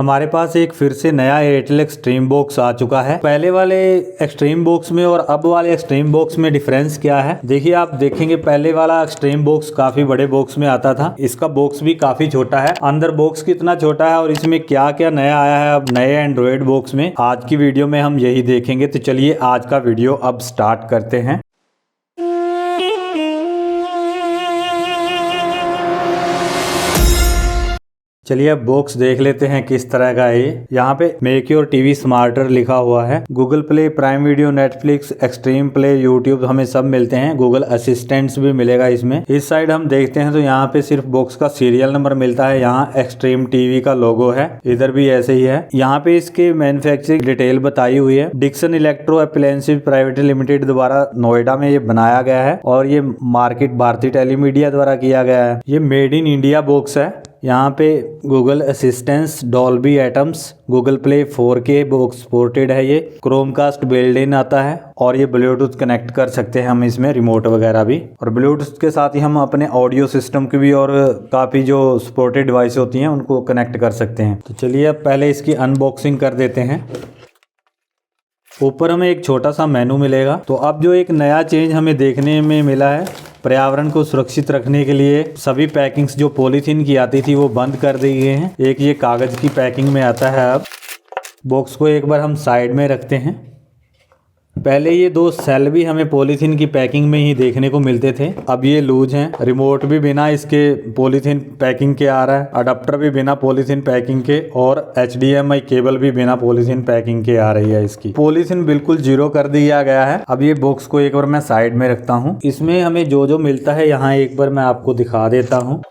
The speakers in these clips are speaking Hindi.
हमारे पास एक फिर से नया एयरटेल एक्सट्रीम बॉक्स आ चुका है। पहले वाले एक्सट्रीम बॉक्स में और अब वाले एक्सट्रीम बॉक्स में डिफरेंस क्या है, देखिए आप देखेंगे पहले वाला एक्सट्रीम बॉक्स काफी बड़े बॉक्स में आता था, इसका बॉक्स भी काफी छोटा है। अंदर बॉक्स कितना छोटा है और इसमें क्या क्या नया आया है अब नए एंड्रॉयड बॉक्स में, आज की वीडियो में हम यही देखेंगे। तो चलिए आज का वीडियो अब स्टार्ट करते हैं। चलिए अब बॉक्स देख लेते हैं किस तरह का है ये। यहाँ पे मेक योर टीवी स्मार्टर लिखा हुआ है। Google play, prime video, Netflix, extreme play, YouTube हमें सब मिलते हैं। गूगल असिस्टेंट्स भी मिलेगा इसमें। इस साइड हम देखते हैं तो यहाँ पे सिर्फ बॉक्स का सीरियल नंबर मिलता है। यहाँ एक्सट्रीम टीवी का लोगो है, इधर भी ऐसे ही है। यहाँ पे इसके मैन्युफैक्चरिंग डिटेल बताई हुई है। Dixon electro appliances private limited द्वारा नोएडा में ये बनाया गया है और ये मार्केट भारतीय टेलीमीडिया द्वारा किया गया है। ये मेड इन इंडिया बॉक्स है। यहाँ पे Google assistance, Dolby atoms, Google play 4K box supported है। ये क्रोमकास्ट बिल्ड इन आता है और ये ब्लूटूथ कनेक्ट कर सकते हैं हम इसमें, रिमोट वगैरह भी। और ब्लूटूथ के साथ ही हम अपने ऑडियो सिस्टम की भी और काफ़ी जो सपोर्टेड डिवाइस होती हैं उनको कनेक्ट कर सकते हैं। तो चलिए अब पहले इसकी अनबॉक्सिंग कर देते हैं। ऊपर हमें एक छोटा सा मेनू मिलेगा। तो अब जो एक नया चेंज हमें देखने में मिला है, पर्यावरण को सुरक्षित रखने के लिए सभी पैकिंग्स जो पॉलीथीन की आती थी वो बंद कर दी गई हैं। एक ये कागज़ की पैकिंग में आता है। अब बॉक्स को एक बार हम साइड में रखते हैं। पहले ये दो सेल भी हमें पॉलीथीन की पैकिंग में ही देखने को मिलते थे, अब ये लूज हैं। रिमोट भी बिना इसके पॉलीथीन पैकिंग के आ रहा है, अडाप्टर भी बिना पॉलीथीन पैकिंग के और HDMI केबल भी बिना पॉलीथीन पैकिंग के आ रही है। इसकी पॉलीथीन बिल्कुल जीरो कर दिया गया है। अब ये बॉक्स को एक बार मैं साइड में रखता हूँ। इसमें हमें जो जो मिलता है यहाँ एक बार मैं आपको दिखा देता हूँ।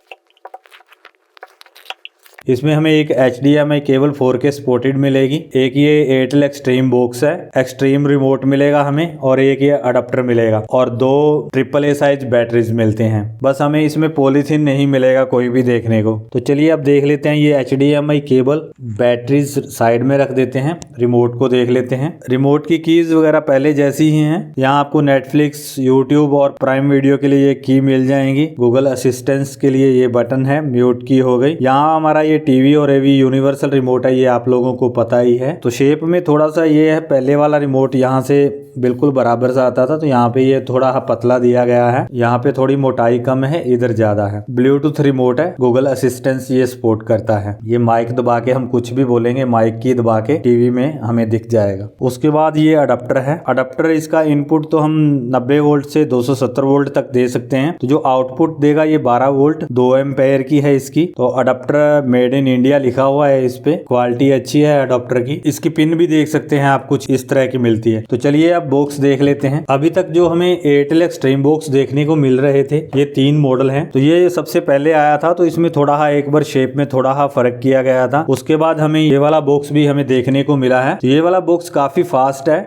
इसमें हमें एक HDMI केबल 4K सपोर्टेड मिलेगी, एक ये एयरटेल एक्सट्रीम बॉक्स है, एक्सट्रीम रिमोट मिलेगा हमें और एक ये अडाप्टर मिलेगा और दो AAA साइज बैटरीज मिलते हैं। बस हमें इसमें पॉलीथीन नहीं मिलेगा कोई भी देखने को। तो चलिए अब देख लेते हैं ये HDMI केबल, बैटरीज साइड में रख देते हैं, रिमोट को देख लेते हैं। रिमोट की कीज वगैरह पहले जैसी ही हैं। यहाँ आपको नेटफ्लिक्स, यूट्यूब और प्राइम वीडियो के लिए ये की मिल जाएंगी। गूगल असिस्टेंस के लिए ये बटन है, म्यूट की हो गई। यहाँ हमारा ये टीवी और AV यूनिवर्सल रिमोट है, ये आप लोगों को पता ही है। तो शेप में थोड़ा सा ये है, पहले वाला रिमोट यहाँ से बिल्कुल बराबर सा आता था, तो यहाँ पे ये थोड़ा पतला दिया गया है। यहाँ पे थोड़ी मोटाई कम है, इधर ज्यादा है। ब्लूटूथ रिमोट है, गूगल असिस्टेंस ये सपोर्ट करता है। ये माइक दबा के हम कुछ भी बोलेंगे, माइक की दबा के टीवी में हमें दिख जाएगा। उसके बाद ये अडाप्टर है। अडाप्टर इसका इनपुट तो हम 90 वोल्ट से 270 वोल्ट तक दे सकते हैं। तो जो आउटपुट देगा ये 12 वोल्ट 2 एम्पेयर की है इसकी। तो अडाप्टर मेड इन इंडिया लिखा हुआ है इस पे, क्वालिटी अच्छी है अडाप्टर की। इसकी पिन भी देख सकते हैं आप, कुछ इस तरह की मिलती है। तो चलिए अब बॉक्स देख लेते हैं। अभी तक जो हमें एयरटेल एक्सट्रीम बॉक्स देखने को मिल रहे थे, ये 3 मॉडल हैं। तो ये सबसे पहले आया था, तो इसमें थोड़ा एक बार शेप में थोड़ा फर्क किया गया था। उसके बाद हमें ये वाला बॉक्स भी हमें देखने को मिला है। तो ये वाला बॉक्स काफी फास्ट है।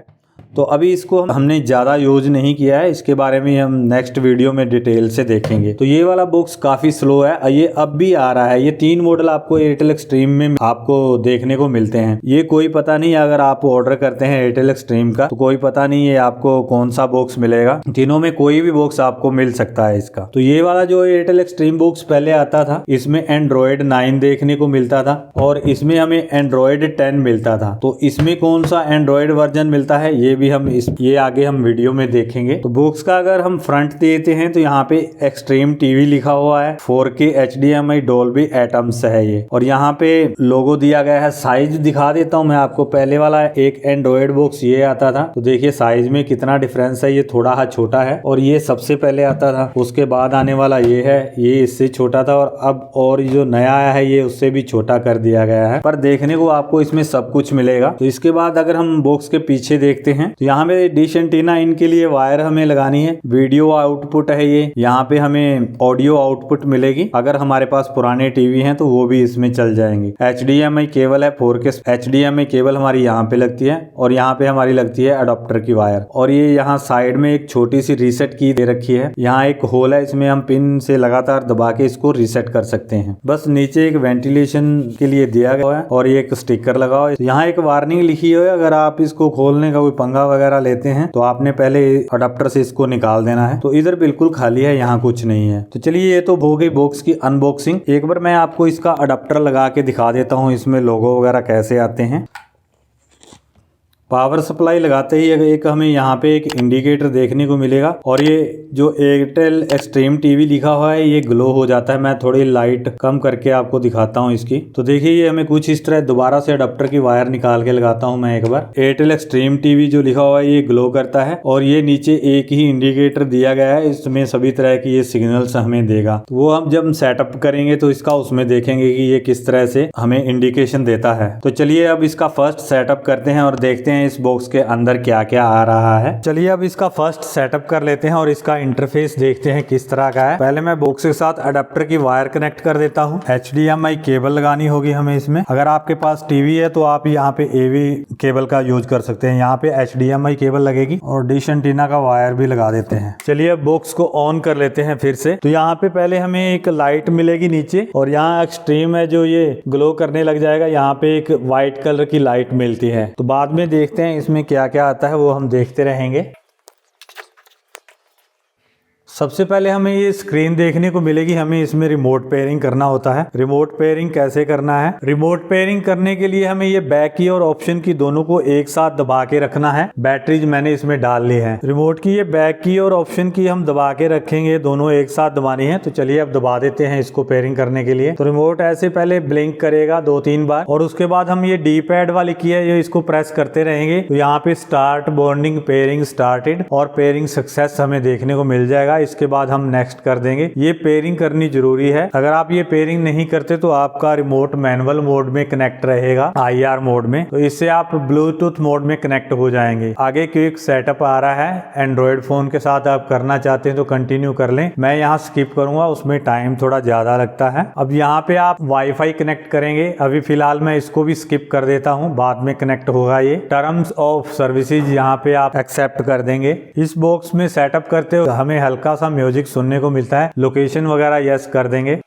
तो अभी इसको हमने ज़्यादा यूज नहीं किया है, इसके बारे में हम नेक्स्ट वीडियो में डिटेल से देखेंगे। तो ये वाला बॉक्स काफ़ी स्लो है, ये अब भी आ रहा है। ये 3 मॉडल आपको एयरटेल एक्सट्रीम में आपको देखने को मिलते हैं। ये कोई पता नहीं, अगर आप ऑर्डर करते हैं एयरटेल एक्सट्रीम का तो कोई पता नहीं है आपको कौन सा बॉक्स मिलेगा। तीनों में कोई भी बॉक्स आपको मिल सकता है इसका। तो ये वाला जो एयरटेल एक्सट्रीम बॉक्स पहले आता था, इसमें एंड्रॉयड 9 देखने को मिलता था और इसमें हमें एंड्रॉयड 10 मिलता था। तो इसमें कौन सा एंड्रॉयड वर्जन मिलता है ये भी हम ये आगे हम वीडियो में देखेंगे। तो बॉक्स का अगर हम फ्रंट देते हैं तो यहाँ पे एक्सट्रीम टीवी लिखा हुआ है, 4K HDMI डॉल्बी एटम्स है ये, और यहाँ पे लोगो दिया गया है। साइज दिखा देता हूँ मैं आपको। पहले वाला एक एंड्रॉयड बॉक्स ये आता था, तो देखिए साइज में कितना डिफरेंस है। ये थोड़ा छोटा है और ये सबसे पहले आता था। उसके बाद आने वाला ये है, ये इससे छोटा था और अब और जो नया आया है ये उससे भी छोटा कर दिया गया है। पर देखने को आपको इसमें सब कुछ मिलेगा। तो इसके बाद अगर हम बॉक्स के पीछे देखते हैं तो यहाँ पे डिश एंटीना, इनके लिए वायर हमें लगानी है। वीडियो आउटपुट है ये, यहाँ पे हमें ऑडियो आउटपुट मिलेगी। अगर हमारे पास पुराने टीवी हैं तो वो भी इसमें चल जाएंगे। HDMI केबल है, 4K HDMI केबल हमारी यहाँ पे लगती है और यहाँ पे हमारी लगती है अडॉप्टर की वायर। और ये यहाँ साइड में एक छोटी सी रीसेट की दे रखी है। यहाँ एक होल है, इसमें हम पिन से लगातार दबा के इसको रीसेट कर सकते हैं। बस नीचे एक वेंटिलेशन के लिए दिया गया है और ये एक स्टिकर लगा हुआ है। यहाँ एक वार्निंग लिखी हुई है, अगर आप इसको खोलने का कोई पंगा कपड़ा वगैरह लेते हैं तो आपने पहले अडाप्टर से इसको निकाल देना है। तो इधर बिल्कुल खाली है, यहाँ कुछ नहीं है। तो चलिए ये तो हो गई बॉक्स की अनबॉक्सिंग। एक बार मैं आपको इसका अडाप्टर लगा के दिखा देता हूँ, इसमें लोगो वगैरह कैसे आते हैं। पावर सप्लाई लगाते ही एक हमें यहाँ पे एक इंडिकेटर देखने को मिलेगा और ये जो एयरटेल एक्सट्रीम टीवी लिखा हुआ है ये ग्लो हो जाता है। मैं थोड़ी लाइट कम करके आपको दिखाता हूँ इसकी। तो देखिए ये हमें कुछ इस तरह दोबारा से अडाप्टर की वायर निकाल के लगाता हूँ मैं एक बार। एयरटेल एक्सट्रीम टीवी जो लिखा हुआ है ये ग्लो करता है और ये नीचे एक ही इंडिकेटर दिया गया है, इसमें सभी तरह की ये सिग्नल्स हमें देगा। तो वो हम जब सेटअप करेंगे तो इसका उसमें देखेंगे कि ये किस तरह से हमें इंडिकेशन देता है। तो चलिए अब इसका फर्स्ट सेटअप करते हैं और देखते हैं इस बॉक्स के अंदर क्या क्या आ रहा है। चलिए अब इसका फर्स्ट सेटअप कर लेते हैं और इसका इंटरफेस देखते हैं किस तरह का है। पहले मैं बॉक्स के साथ अडेप्टर की वायर कनेक्ट कर देता हूँ। HDMI केबल लगानी होगी हमें इसमें। अगर आपके पास टीवी है तो आप यहाँ पे AV केबल का यूज कर सकते हैं। यहाँ पे HDMI केबल लगेगी और डिश एंटीना का वायर भी लगा देते हैं। चलिए अब बॉक्स को ऑन कर लेते हैं फिर से। तो यहाँ पे पहले हमें एक लाइट मिलेगी नीचे और यहाँ एक्सट्रीम है जो ये ग्लो करने लग जाएगा। यहाँ पे एक व्हाइट कलर की लाइट मिलती है। तो बाद में देखते हैं इसमें क्या क्या आता है, वो हम देखते रहेंगे। सबसे पहले हमें ये स्क्रीन देखने को मिलेगी। हमें इसमें रिमोट पेयरिंग करना होता है। रिमोट पेयरिंग कैसे करना है? रिमोट पेयरिंग करने के लिए हमें ये बैक की और ऑप्शन की दोनों को एक साथ दबा के रखना है। बैटरीज मैंने इसमें डाल ली है। रिमोट की ये बैक की और ऑप्शन की हम दबा के रखेंगे, दोनों एक साथ दबानी है। तो चलिए अब दबा देते हैं इसको पेयरिंग करने के लिए। तो रिमोट ऐसे पहले ब्लिंक करेगा 2-3 बार और उसके बाद हम ये डी पैड वाली की है, ये इसको प्रेस करते रहेंगे। तो यहाँ पे स्टार्ट बॉन्डिंग पेयरिंग स्टार्टेड और पेयरिंग सक्सेस हमें देखने को मिल जाएगा। इसके बाद हम नेक्स्ट कर देंगे। ये पेयरिंग करनी जरूरी है। अगर आप ये पेयरिंग नहीं करते तो आपका रिमोट मैनुअल मोड में कनेक्ट रहेगा, IR मोड में। तो इससे आप ब्लूटूथ मोड में कनेक्ट हो जाएंगे। आगे क्विक सेटअप आ रहा है। एंड्रॉइड फोन के साथ आप करना चाहते हैं तो कंटिन्यू कर लें। मैं यहाँ स्किप करूंगा, उसमें टाइम थोड़ा ज्यादा लगता है। अब यहाँ पे आप वाईफाई कनेक्ट करेंगे। अभी फिलहाल मैं इसको भी स्किप कर देता हूँ, बाद में कनेक्ट होगा ये। टर्म्स ऑफ सर्विसेज यहाँ पे आप एक्सेप्ट कर देंगे। इस बॉक्स में सेटअप करते हुए हमें हल्का सा म्यूजिक सुनने को मिलता है। लोकेशन वगैरह यस कर देंगे।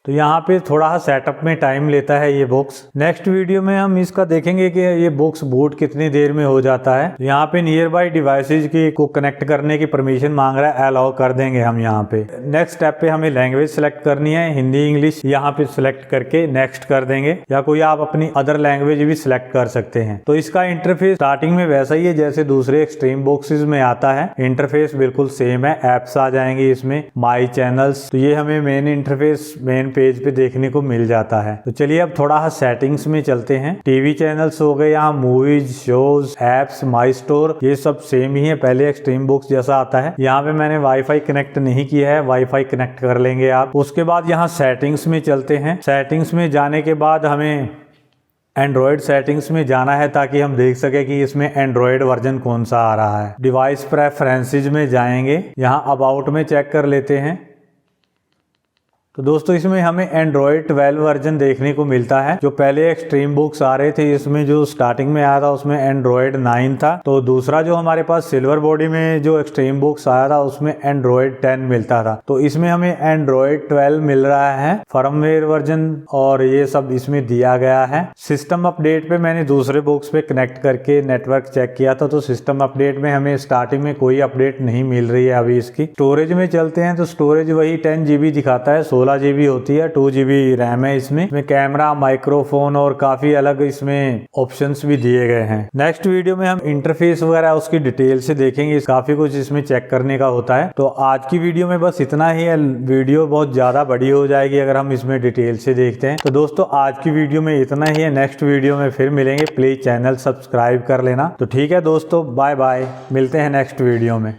तो यहाँ पे थोड़ा सा सेटअप में टाइम लेता है ये बॉक्स। नेक्स्ट वीडियो में हम इसका देखेंगे कि ये बॉक्स बूट कितनी देर में हो जाता है। यहाँ पे नियर बाई डिवाइसेज की को कनेक्ट करने की परमिशन मांग रहा है, अलाउ कर देंगे हम यहाँ पे। नेक्स्ट स्टेप पे हमें लैंग्वेज सेलेक्ट करनी है, हिंदी इंग्लिश यहाँ पे सिलेक्ट करके नेक्स्ट कर देंगे, या कोई आप अपनी अदर लैंग्वेज भी सिलेक्ट कर सकते हैं। तो इसका इंटरफेस स्टार्टिंग में वैसा ही है जैसे दूसरे एक्सट्रीम बॉक्सेस में आता है। इंटरफेस बिल्कुल सेम है। एप्स आ जाएंगे इसमें, माई चैनल्स। तो ये हमें मेन इंटरफेस मेन पेज पे देखने को मिल जाता है। तो चलिए अब थोड़ा सा सेटिंग्स में चलते हैं। टीवी चैनल्स हो गए, यहाँ मूवीज, शोज, एप्स, माई स्टोर, ये सब सेम ही है, पहले एक्सट्रीम बॉक्स जैसा आता है। यहाँ पे मैंने वाईफाई कनेक्ट नहीं किया है, वाईफाई कनेक्ट कर लेंगे आप। उसके बाद यहाँ सेटिंग्स में चलते हैं। सेटिंग्स में जाने के बाद हमें एंड्रॉयड सेटिंग्स में जाना है ताकि हम देख सके कि इसमें एंड्रॉयड वर्जन कौन सा आ रहा है। डिवाइस प्रेफरेंसेस में जाएंगे, यहाँ अबाउट में चेक कर लेते हैं। तो दोस्तों इसमें हमें एंड्रॉयड 12 वर्जन देखने को मिलता है। जो पहले एक्सट्रीम बुक्स आ रहे थे इसमें जो स्टार्टिंग में आया था उसमें एंड्रॉयड 9 था। तो दूसरा जो हमारे पास सिल्वर बॉडी में जो एक्सट्रीम बुक्स आया था उसमें एंड्रॉयड 10 मिलता था। तो इसमें हमें एंड्रॉयड 12 मिल रहा है, फर्मवेयर वर्जन, और ये सब इसमें दिया गया है। सिस्टम अपडेट पे मैंने दूसरे बॉक्स पे कनेक्ट करके नेटवर्क चेक किया था, तो सिस्टम अपडेट में हमें स्टार्टिंग में कोई अपडेट नहीं मिल रही है अभी इसकी। स्टोरेज में चलते हैं तो स्टोरेज वही 10 GB दिखाता है, 16 GB होती है, 2 GB रैम है इसमें कैमरा, माइक्रोफोन और काफी अलग इसमें ऑप्शंस भी दिए गए हैं। नेक्स्ट वीडियो में हम इंटरफेस वगैरह उसकी डिटेल से देखेंगे, काफी कुछ इसमें चेक करने का होता है। तो आज की वीडियो में बस इतना ही है। वीडियो बहुत ज्यादा बड़ी हो जाएगी अगर हम इसमें डिटेल से देखते हैं। तो दोस्तों आज की वीडियो में इतना ही है। नेक्स्ट वीडियो में फिर मिलेंगे। प्लीज चैनल सब्सक्राइब कर लेना। तो ठीक है दोस्तों, बाय बाय, मिलते हैं नेक्स्ट वीडियो में।